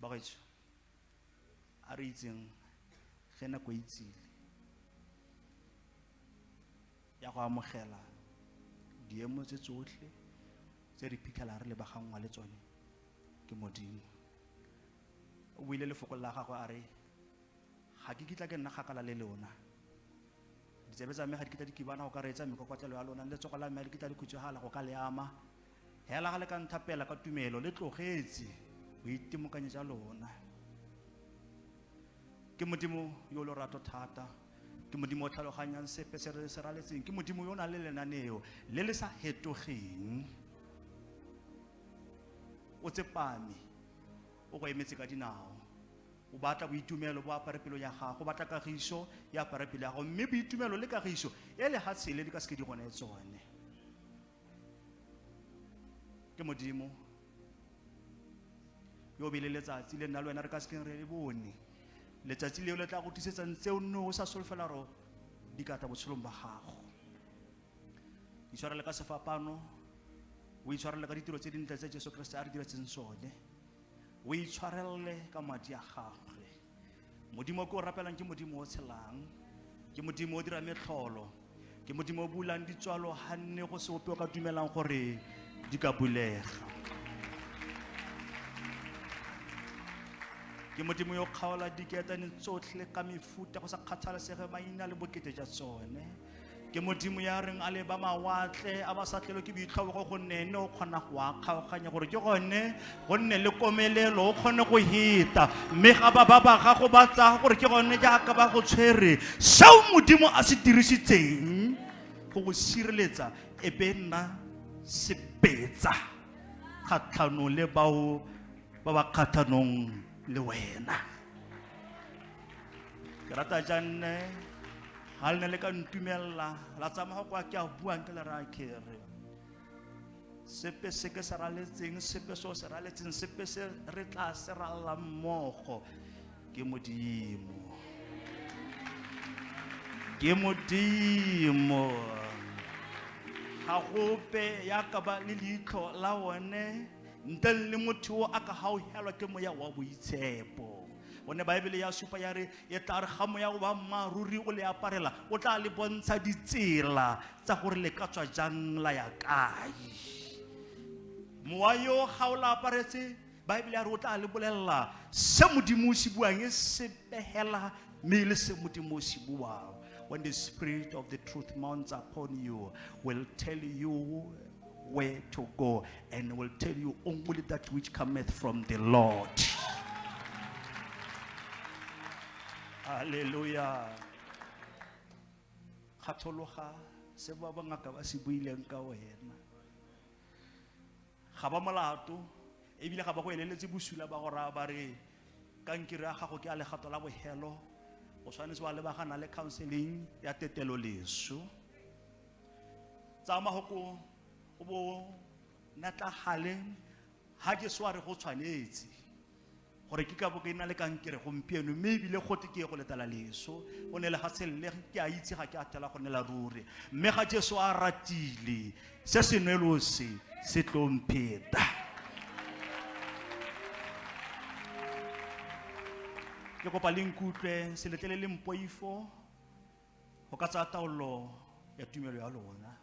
Bagaetsho a re itseng ge nako e itsile ya go amogela diemo tse tsotlhe tse re phitlhela re lebagangwa le tsone ke Modimo. O buile lefoko la gagwe a re ga ke kitla ke nna kgakala le lona, ditsebe tsa me ga di kitla di kibana go ka reetsa mekokotlelo ya lona, le letsogo la me le kitla di khutswagala go ka le ama, hela ga le ka nthapela ka tumelo le tlogetse boitemokanyetsa lona. Ke Modimo yo lorato thata, ke Modimo o tlhaloganyang sepe se re se raletseng, ke Modimo yo o nang le lenaneo le le sa hetogeng. O tsepame, o go emetse ka dinao, o batla boitumelo bo apare pelo ya gago, o batla kagiso ya apare pelo ya gago, mme boitumelo le kagiso e le hatsele di ka seke di gone tsone. Ke Modimo yo bile letsatsi le nna le wena re ka sekeng re le bone, letsatsi leo le tla go tlisetsang tseo nne o sa solofela ro di ka tla botshelong ba gago. Itshwarele ka sefapano, o itshwarele ka ditiro tse dintle tse Jesu Kriste a re diretseng sone, o itshwarele ka madi a gagwe. Modimo ko o rapelang ke Modimo o tshelang, ke Modimo o dira metlholo, ke Modimo o bulang ditswalo ha nne go se ope o ka dumelang gore di ka bulega. Ke Modimo yo kgaola diketane tsotlhe ka mefuta go sa kgathalesege maina le bokete jwa tsone. Ke Modimo ya reng a le ba mawatle a ba sa tlelwe ke boitlhobogo gonne ene o kgona go a kgaoganya gore ke gone gonne le komelelo o kgone go heta, mme ga ba gago ba tsa gore ke gone jaaka ba go tshwere. Seo Modimo a se dirisitseng go go sireletsa e be nna sepetsa kgatlhanong le bao ba ba kgatlhanong le wena. Ke rata janne ha le ne le ka ntumella la tsamaya kwa ke a buang ke le ra kere sepe se ke se raletseng, sepe se o se raletseng, sepe se re tla se ralla mmogo ke Modimo. Ke Modimo ga gope ya ka ba le leitlho la one ntle le motho o a ka hauhelwa ke moya wa boitshepo. One Baebele ya supa ya re e tla re ga moya wa mmaruri o le aparela o tla le bontsha ditsela tsa gore le ka tswa jang la ya kae. Mowa yo ga o la aparetse Baebele ya re o tla le bolella se Modimo se buang e se behela mme le se Modimo se buang. When the Spirit of the truth mounts upon you, will tell you where to go and will tell you only that which cometh from the Lord. Hallelujah. Khathologa se ba bangaka ba se buileng ka wena. Ga ba molato ebile ga ba go eleletse bosula ba go ra ba re kankere ya gago ke a legato la bohelo, o tshwanetse wa lebagana le counseling ya tetelo leso. Tsama go o bo natla hale ha ke sware go tshwanetse gore ke ka bo ke ina le kankere gompieno, mme ebile gote ke go letala leso o ne le ga selle ke a itse ga ke atela go nela ruri, mme ga Jesu a ratile se senwelo se tlompheta. Ke kopa le nkutlwe se letlele le mpoifo go ka tsa taolo ya tumelo ya lona,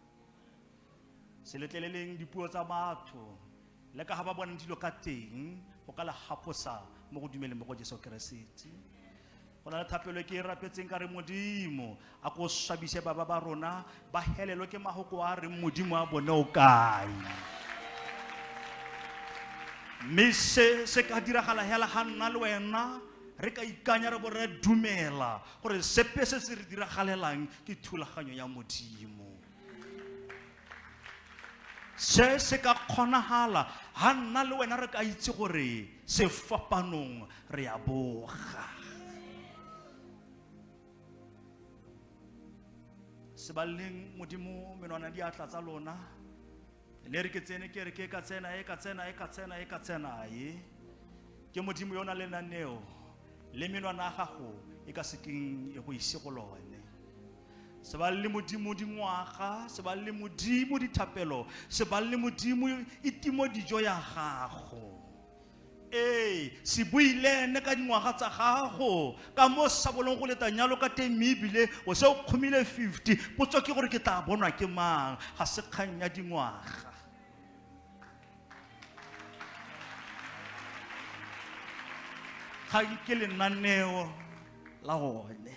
se letleleleng dipuo tsa batho le ka ga ba bona dilo ka teng go ka le haposa mo go dumeleng mo go Jesu Kriste. Go na le thapelo ke e rapetseng ka re Modimo a go swabise ba rona ba helelwe ke mahoko a re Modimo a bone o kae. Mme se ka diragala hela ga nna le wena re ka ikanya re bo re dumela gore sepe se se re diragalelang ke thulaganyo ya Modimo. Se ka kgonagala ha nna le wena re ka itse gore sefapanong re a boga. Sebaleng Modimo menwana di atla tsa lona le re ke tsene ke re ke ka tsena ke Modimo yona le naneo le menwana ga gago e ka seking e go ise go lone. Se ba le Modimo dingwaga, se ba le Modimo dithapelo, se ba le Modimo itimo dijo ya gago. se buile ene ka dingwaga tsa gago ka mo sa bolong go leta nyalo ka teng mme ebile o se o kgomile 50 potso ke gore ke tla bonwa ke mang ga se kgang ya dingwaga ga ke lenaneo la gone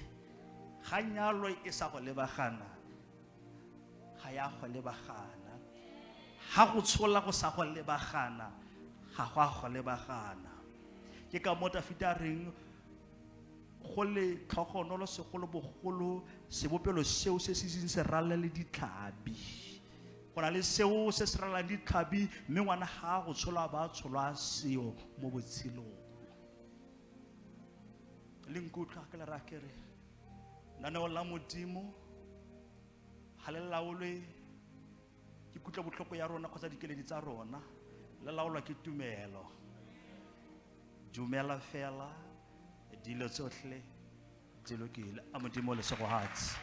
ga nyalo e sa go lebagana ga ya go lebagana ha go tshola go sa go lebagana ga go lebagana ke ka mo Dafita reng go le tlhogonolo segolo bogolo sebopelo seo se se rala le ditlhabi go na le seo se se rala ditlhabi mme ngwana ha go tshola ba tsholwa seo mo botshelong le nkutla ka le rakere nana la modimo ha le laolwe ke kutla botlhoko ya rona kgotsa dikeledi tsa rona le laolwa ke tumelo dumela fela dilo tsotlhe di lokile a modimo le se go hatsi